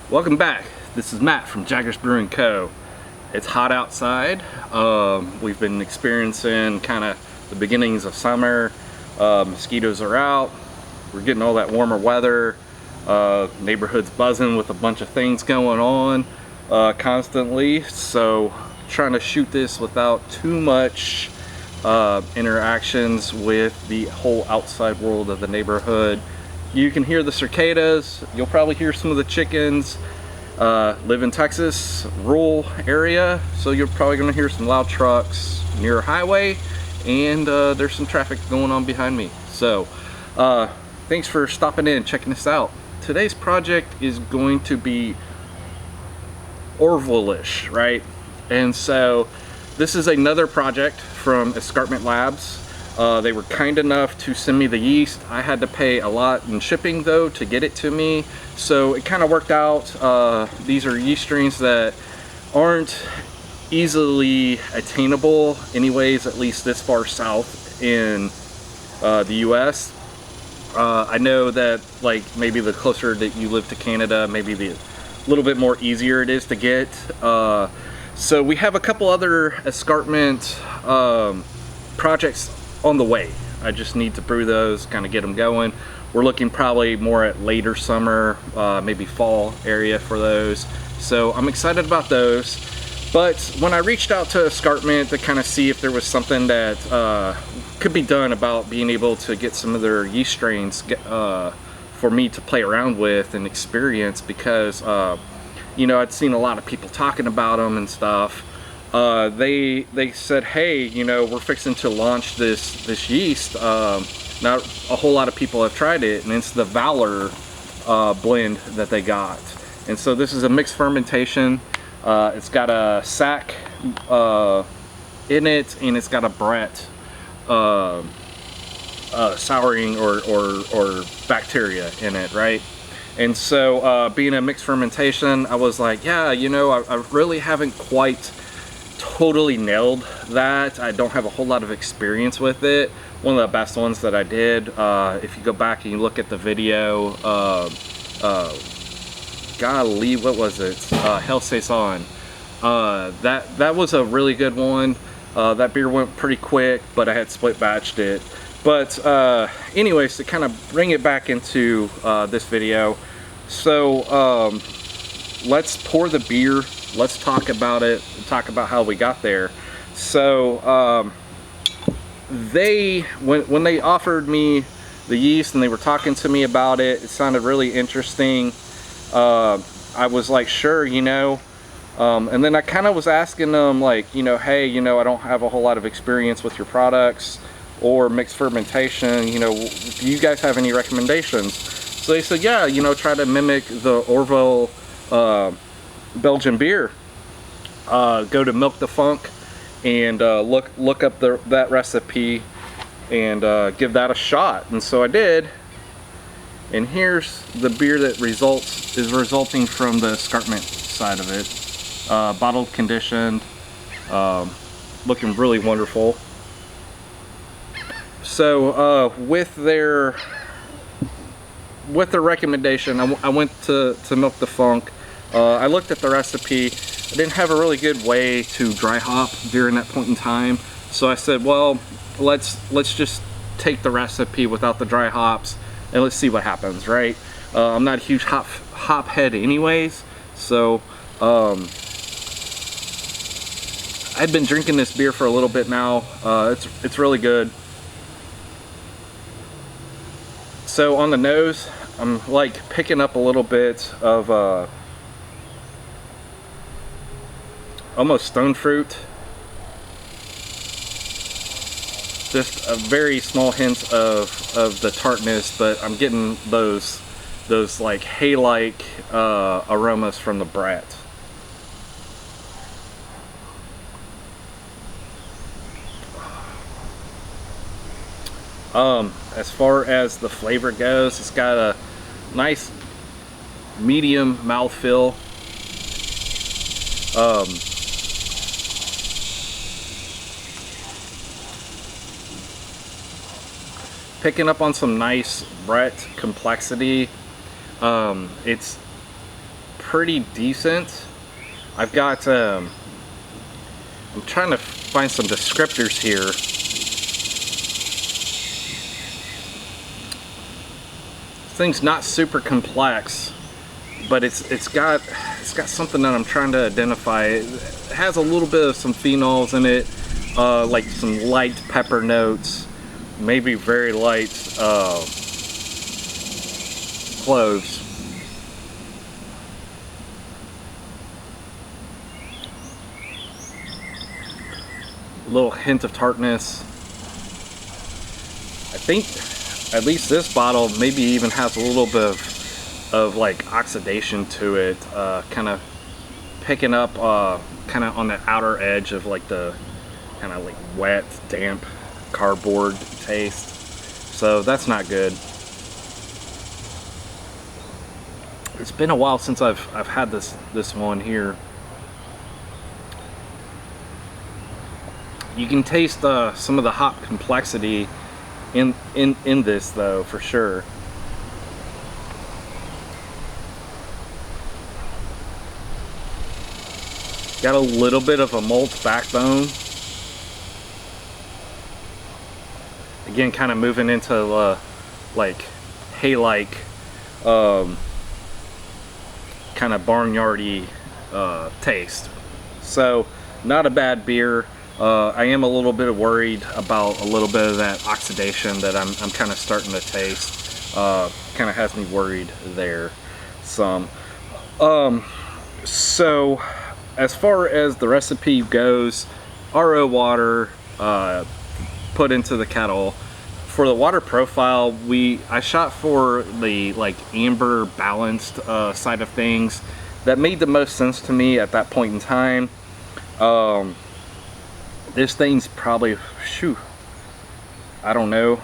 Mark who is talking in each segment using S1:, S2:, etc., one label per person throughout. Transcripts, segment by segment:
S1: Welcome back. This is Matt from Jaggers Brewing Co. It's hot outside. We've been experiencing kind of the beginnings of summer. Mosquitoes are out. We're getting all that warmer weather. Neighborhood's buzzing with a bunch of things going on constantly. So trying to shoot this without too much interactions with the whole outside world of the neighborhood. You can hear the cicadas. You'll probably hear some of the chickens. Live in Texas, rural area, so you're probably going to hear some loud trucks near a highway, and there's some traffic going on behind me. So thanks for stopping in, checking this out. Today's project is going to be Orval-ish, right? And so this is another project from Escarpment Labs. They were kind enough to send me the yeast. I had to pay a lot in shipping though to get it to me, so it kind of worked out. These are yeast strains that aren't easily attainable anyways, at least this far south in the US. I know that like maybe the closer that you live to Canada, maybe the little bit more easier it is to get. So we have a couple other escarpment projects on the way. I just need to brew those, kind of get them going. We're looking probably more at later summer, maybe fall area for those. So I'm excited about those. But when I reached out to Escarpment to kind of see if there was something that could be done about being able to get some of their yeast strains for me to play around with and experience, because you know, I'd seen a lot of people talking about them and stuff. They said, hey, you know, we're fixing to launch this yeast. Not a whole lot of people have tried it, and it's the Valor blend that they got. And so this is a mixed fermentation. It's got a sac in it, and it's got a Brett souring or bacteria in it, right? And so being a mixed fermentation, I was like, yeah, you know, I really haven't quite totally nailed that. I don't have a whole lot of experience with it. One of the best ones that I did, if you go back and you look at the video, golly, what was it? Hell Saaz. That was a really good one. That beer went pretty quick, but I had split batched it. But anyways, to kind of bring it back into this video, so let's pour the beer. Let's talk about it, talk about how we got there. So when they offered me the yeast and they were talking to me about it, it sounded really interesting. I was like, sure, you know. And then I kind of was asking them, like, you know, hey, you know, I don't have a whole lot of experience with your products or mixed fermentation, you know, do you guys have any recommendations? So they said, yeah, you know, try to mimic the Orval Belgian beer. Go to Milk the Funk and look up that recipe and give that a shot. And so I did, and here's the beer that is resulting from the Escarpment side of it. Bottled, conditioned, looking really wonderful. So with their recommendation, I went to Milk the Funk. I looked at the recipe. I didn't have a really good way to dry hop during that point in time, so I said, well, let's just take the recipe without the dry hops and let's see what happens, right? I'm not a huge hop head anyways, so I've been drinking this beer for a little bit now. It's really good. So on the nose, I'm like picking up a little bit of almost stone fruit. Just a very small hint of the tartness, but I'm getting those like hay-like aromas from the Brett. As far as the flavor goes, it's got a nice medium mouthfeel. Picking up on some nice Brett complexity. It's pretty decent. I've got, I'm trying to find some descriptors here. This thing's not super complex, but it's got something that I'm trying to identify. It has a little bit of some phenols in it, like some light pepper notes, maybe very light cloves. A little hint of tartness. I think at least this bottle maybe even has a little bit of like oxidation to it, kind of picking up kind of on the outer edge of like the kind of like wet, damp cardboard taste. So that's not good. It's been a while since I've had this one here. You can taste some of the hop complexity in this though, for sure. Got a little bit of a malt backbone. Again, kind of moving into like hay-like, kind of barnyardy taste. So not a bad beer. I am a little bit worried about a little bit of that oxidation that I'm kind of starting to taste. Kind of has me worried there some. So as far as the recipe goes, RO water put into the kettle. For the water profile, I shot for the like amber balanced side of things. That made the most sense to me at that point in time. This thing's probably, I don't know,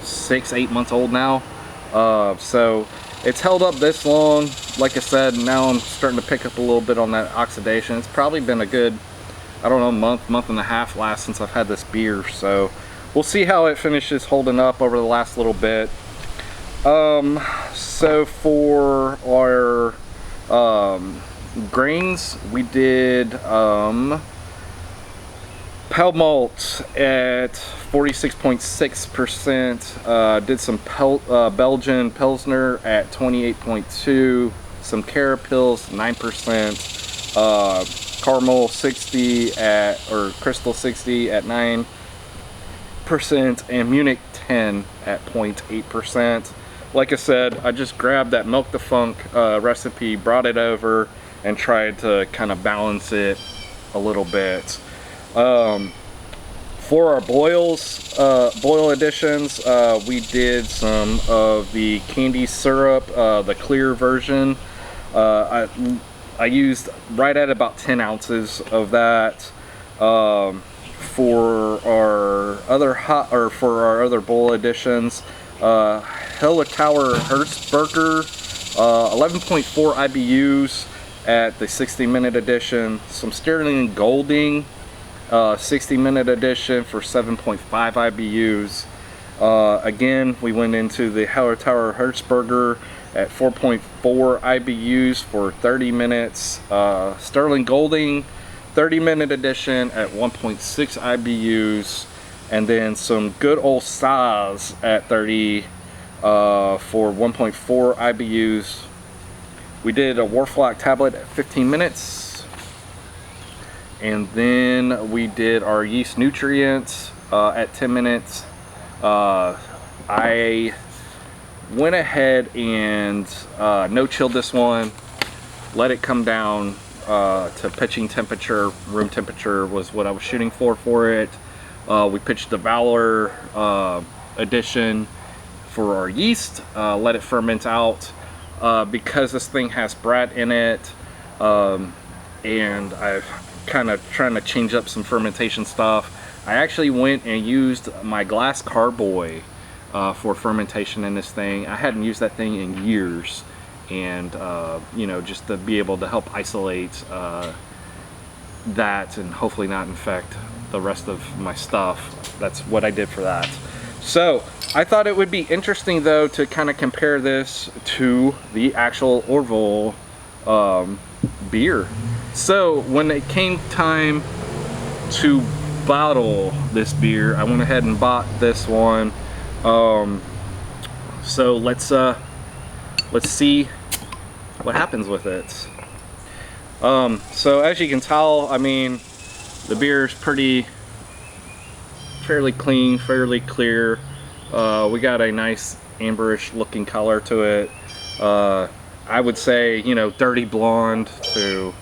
S1: 6-8 months old now. So it's held up this long. Like I said, now I'm starting to pick up a little bit on that oxidation. It's probably been a good, I don't know, month and a half last since I've had this beer. So we'll see how it finishes holding up over the last little bit. So for our grains, we did Pale Malt at 46.6%, did some Belgian Pilsner at 28.2%, some Cara-Pils 9%, Caramel 60 or Crystal 60 at 9%, and Munich 10 at 0.8%. Like I said, I just grabbed that Milk the Funk recipe, brought it over, and tried to kind of balance it a little bit. For our boil additions, we did some of the Candi syrup, the clear version. I used right at about 10 ounces of that. For our other boil additions, Hallertau Hersbrucker, 11.4 IBUs at the 60-minute edition. Some Styrling Golding, 60-minute edition for 7.5 IBUs. Again, we went into the Hallertau Hersbrucker at 4.4 IBUs for 30 minutes. Styrling Golding, 30-minute edition at 1.6 IBUs. And then some good old Saaz at 30 for 1.4 IBUs. We did a Whirlfloc Tablet at 15 minutes. And then we did our yeast nutrients at 10 minutes. I went ahead and no-chilled this one, let it come down to pitching temperature. Room temperature was what I was shooting for it. We pitched the Valor edition for our yeast, let it ferment out. Because this thing has Brett in it, and I've kind of trying to change up some fermentation stuff, I actually went and used my glass carboy for fermentation in this thing. I hadn't used that thing in years, and you know, just to be able to help isolate that and hopefully not infect the rest of my stuff. That's what I did for that. So I thought it would be interesting though to kind of compare this to the actual Orval beer. So when it came time to bottle this beer, I went ahead and bought this one. So let's see what happens with it. So as you can tell, I mean, the beer is fairly clean, fairly clear. We got a nice amberish looking color to it. I would say, you know, dirty blonde to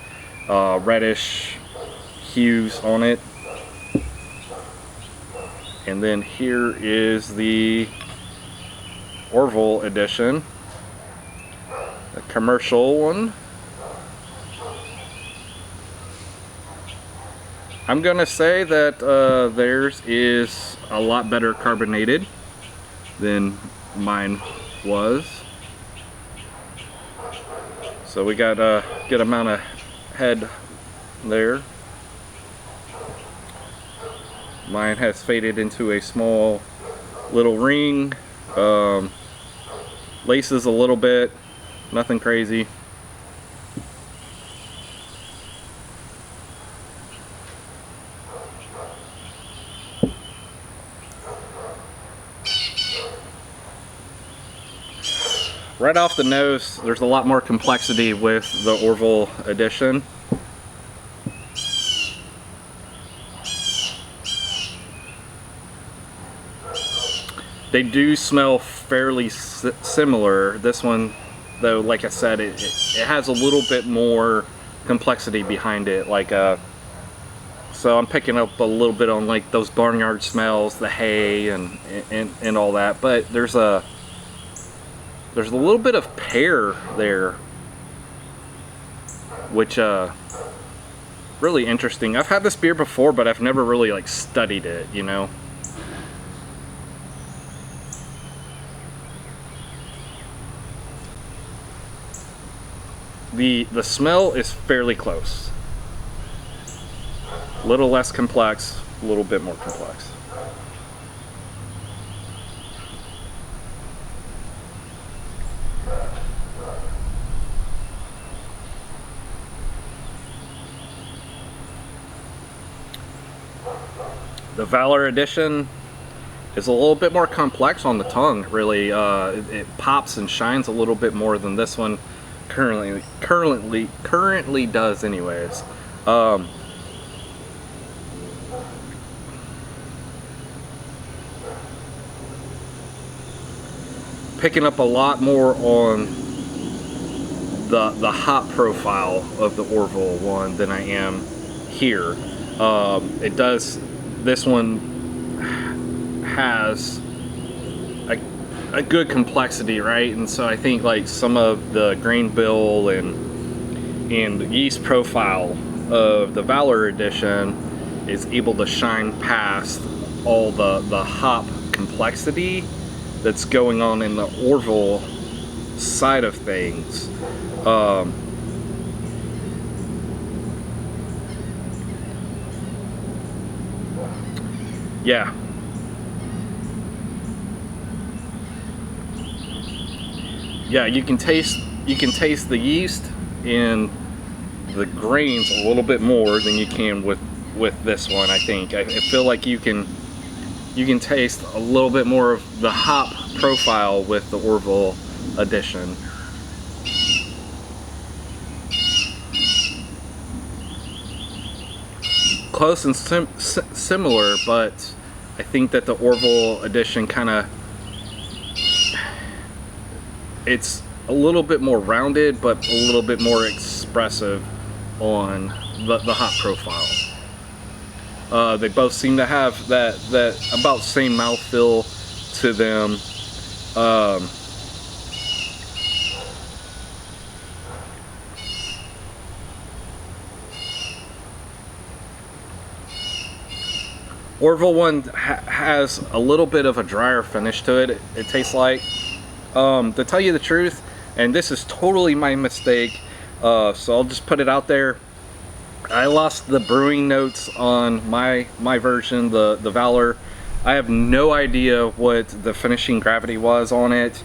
S1: reddish hues on it. And then here is the Orval edition, the commercial one. I'm gonna say that theirs is a lot better carbonated than mine was. So we got a good amount of head there. Mine has faded into a small little ring. Laces a little bit, nothing crazy. Right off the nose, there's a lot more complexity with the Orval edition. They do smell fairly similar. This one, though, like I said, it has a little bit more complexity behind it. Like, so I'm picking up a little bit on like those barnyard smells, the hay, and all that. But there's a little bit of pear there, which really interesting. I've had this beer before, but I've never really like studied it, you know. The smell is fairly close. A little less complex, a little bit more complex. The Valor edition is a little bit more complex on the tongue, really. It pops and shines a little bit more than this one currently does anyways. Picking up a lot more on the hop profile of the Orval one than I am here. It does, this one has a good complexity, right? And so I think like some of the grain bill and the yeast profile of the Valor edition is able to shine past all the hop complexity that's going on in the Orval side of things. Yeah. Yeah, you can taste the yeast and the grains a little bit more than you can with this one. I think I feel like you can taste a little bit more of the hop profile with the Orval edition. Close and similar, but I think that the Orval edition it's a little bit more rounded, but a little bit more expressive on the hop profile. They both seem to have that about same mouthfeel to them. Orval one has a little bit of a drier finish to it. It tastes like. To tell you the truth, and this is totally my mistake, so I'll just put it out there. I lost the brewing notes on my version, the Valor. I have no idea what the finishing gravity was on it.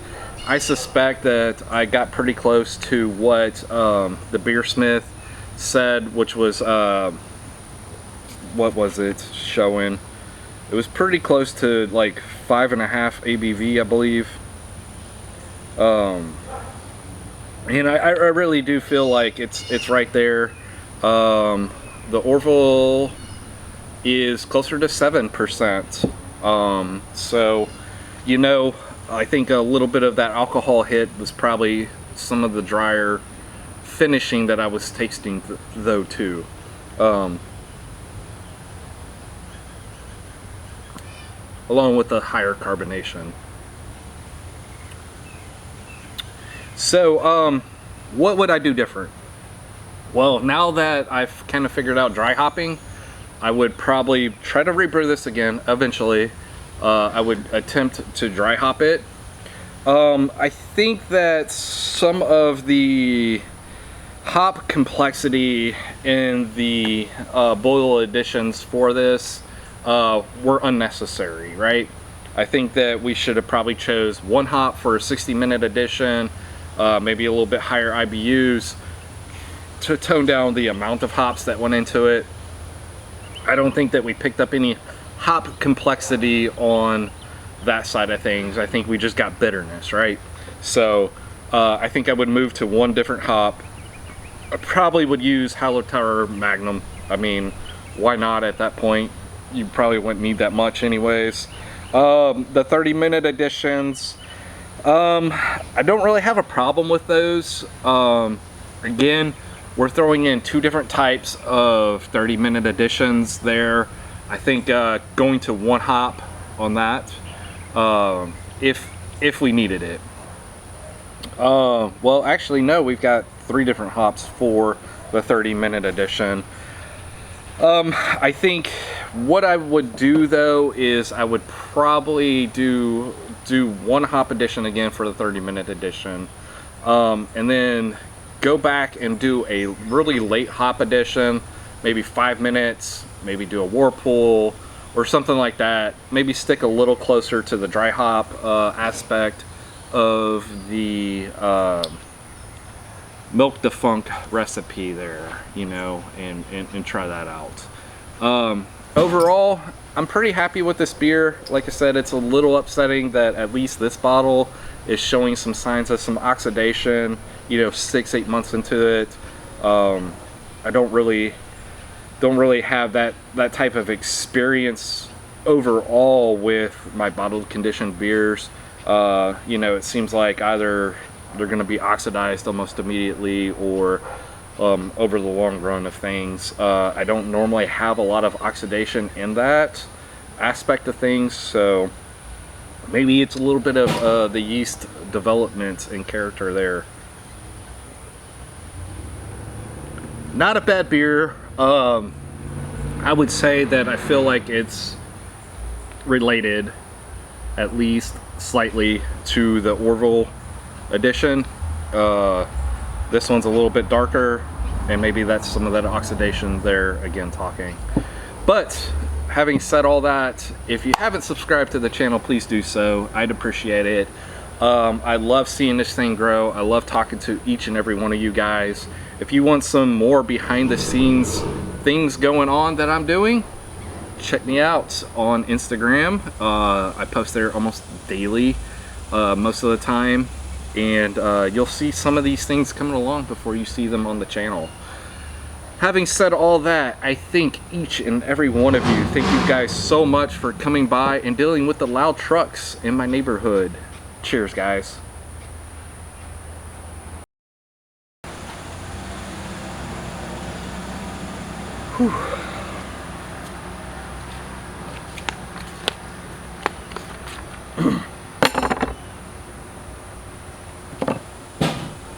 S1: I suspect that I got pretty close to what the BEERSMITH said, which was what was it showing? It was pretty close to like 5.5 ABV, I believe. And I really do feel like it's right there. The Orval is closer to 7%. So, you know, I think a little bit of that alcohol hit was probably some of the drier finishing that I was tasting though too. Along with the higher carbonation. So, what would I do different? Well, now that I've kind of figured out dry hopping, I would probably try to rebrew this again eventually. I would attempt to dry hop it. I think that some of the hop complexity in the boil additions for this were unnecessary, right? I think that we should have probably chose one hop for a 60-minute addition, maybe a little bit higher IBUs to tone down the amount of hops that went into it. I don't think that we picked up any hop complexity on that side of things. I think we just got bitterness, right? So I think I would move to one different hop. I probably would use Hallertau Magnum. I mean, why not at that point? You probably wouldn't need that much anyways. The 30-minute additions, I don't really have a problem with those. Again, we're throwing in two different types of 30-minute additions there. I think going to one hop on that, if we needed it. Well, actually, no, we've got 3 different hops for the 30-minute addition. I think what I would do though is I would probably do one hop addition again for the 30-minute addition, and then go back and do a really late hop addition, maybe 5 minutes, maybe do a whirlpool or something like that. Maybe stick a little closer to the dry hop aspect of the milk defunct recipe there, you know, and try that out. Overall, I'm pretty happy with this beer. Like I said, it's a little upsetting that at least this bottle is showing some signs of some oxidation, you know, 6-8 months into it. I don't really have that type of experience overall with my bottled conditioned beers. You know, it seems like either they're going to be oxidized almost immediately or over the long run of things. I don't normally have a lot of oxidation in that aspect of things, so maybe it's a little bit of the yeast development and character there. Not a bad beer. I would say that I feel like it's related, at least slightly, to the Orval edition. This one's a little bit darker, and maybe that's some of that oxidation there again talking. But having said all that, if you haven't subscribed to the channel, please do so. I'd appreciate it. I love seeing this thing grow. I love talking to each and every one of you guys. If you want some more behind the scenes things going on that I'm doing, check me out on Instagram. I post there almost daily, most of the time, and you'll see some of these things coming along before you see them on the channel. Having said all that, I thank each and every one of you. Thank you guys so much for coming by and dealing with the loud trucks in my neighborhood. Cheers, guys. Whew.